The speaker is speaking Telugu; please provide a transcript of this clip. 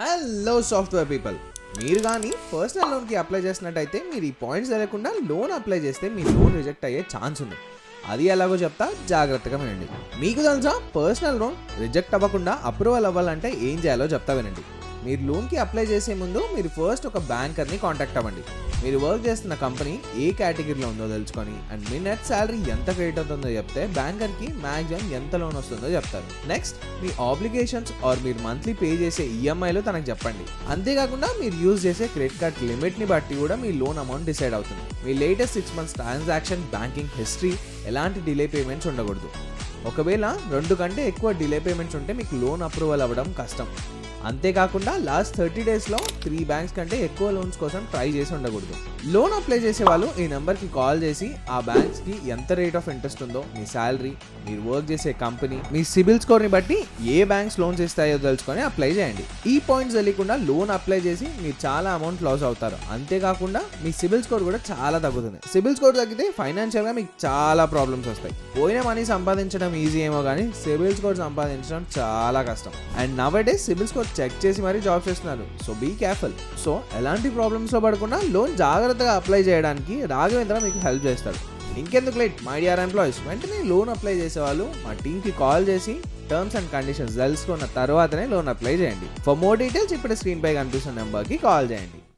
హలో సాఫ్ట్వేర్ పీపుల్, మీరు కానీ పర్సనల్ లోన్కి అప్లై చేసినట్టయితే మీరు ఈ పాయింట్స్ తెలియకుండా లోన్ అప్లై చేస్తే మీ లోన్ రిజెక్ట్ అయ్యే ఛాన్స్ ఉంది. అది ఎలాగో చెప్తా, జాగ్రత్తగా వినండి. మీకు తెలుసా పర్సనల్ లోన్ రిజెక్ట్ అవ్వకుండా అప్రూవల్ అవ్వాలంటే ఏం చేయాలో చెప్తా వినండి. మీరు లోన్కి అప్లై చేసే ముందు మీరు ఫస్ట్ ఒక బ్యాంకర్ని కాంటాక్ట్ అవ్వండి. మీరు వర్క్ చేస్తున్న కంపెనీ ఏ కేటగిరీలో ఉందో తెలుసుకొని అండ్ మీ నెట్ శాలరీ ఎంత క్రెడిట్ అవుతుందో చెప్తే బ్యాంకర్కి మ్యాక్సిమం ఎంత లోన్ వస్తుందో చెప్తారు. నెక్స్ట్ మీ ఆబ్లిగేషన్స్ ఆర్ మీరు మంత్లీ పే చేసే ఈఎంఐలు తనకు చెప్పండి. అంతేకాకుండా మీరు యూజ్ చేసే క్రెడిట్ కార్డ్ లిమిట్ని బట్టి కూడా మీ లోన్ అమౌంట్ డిసైడ్ అవుతుంది. మీ latest 6 months transaction, banking history, ఎలాంటి డిలే పేమెంట్స్ ఉండకూడదు. ఒకవేళ 2 కంటే ఎక్కువ డిలే పేమెంట్స్ ఉంటే మీకు లోన్ అప్రూవల్ అవ్వడం కష్టం. అంతేకాకుండా లాస్ట్ 30 daysలో 3 బ్యాంక్స్ కంటే ఎక్కువ లోన్స్ కోసం ట్రై చేసి ఉండకూడదు. లోన్ అప్లై చేసే వాళ్ళు ఈ నెంబర్కి కాల్ చేసి ఆ బ్యాంక్స్కి ఎంత రేట్ ఆఫ్ ఇంట్రెస్ట్ ఉందో, మీ శాలరీ, మీరు వర్క్ చేసే కంపెనీ, మీ సిబిల్ స్కోర్ని బట్టి ఏ బ్యాంక్స్ లోన్స్ ఇస్తాయో తెలుసుకొని అప్లై చేయండి. ఈ పాయింట్స్ తెలియకుండా లోన్ అప్లై చేసి మీరు చాలా అమౌంట్ లాస్ అవుతారు. అంతేకాకుండా మీ సిబిల్ స్కోర్ కూడా చాలా తగ్గుతుంది. సిబిల్ స్కోర్ తగ్గితే ఫైనాన్షియల్గా మీకు చాలా ప్రాబ్లమ్స్ వస్తాయి. పోయిన మనీ సంపాదించడం ఈజీ ఏమో కానీ సిబిల్ స్కోర్ సంపాదించడం చాలా కష్టం. అండ్ నవడేస్ సిబిల్ స్కోర్ చెక్ చేసి మరీ జాబ్ చేస్తున్నారు. So be careful. సో ఎలాంటి ప్రాబ్లమ్స్లో పడకుండా లోన్ జాగ్రత్తగా అప్లై చేయడానికి రాఘవేంద్ర మీకు హెల్ప్ చేస్తారు. ఇంకెందుకు లేట్ మై డియర్ ఎంప్లాయీస్, వెంటనే లోన్ అప్లై చేసే వాళ్ళు మా టీంకి కాల్ చేసి టర్మ్స్ అండ్ కండిషన్స్ తెలుసుకున్న తర్వాతనే లోన్ అప్లై చేయండి. ఫర్ మోర్ డీటెయిల్స్ ఇప్పుడు స్క్రీన్ పై కనిపిస్తున్న నెంబర్కి కాల్ చేయండి.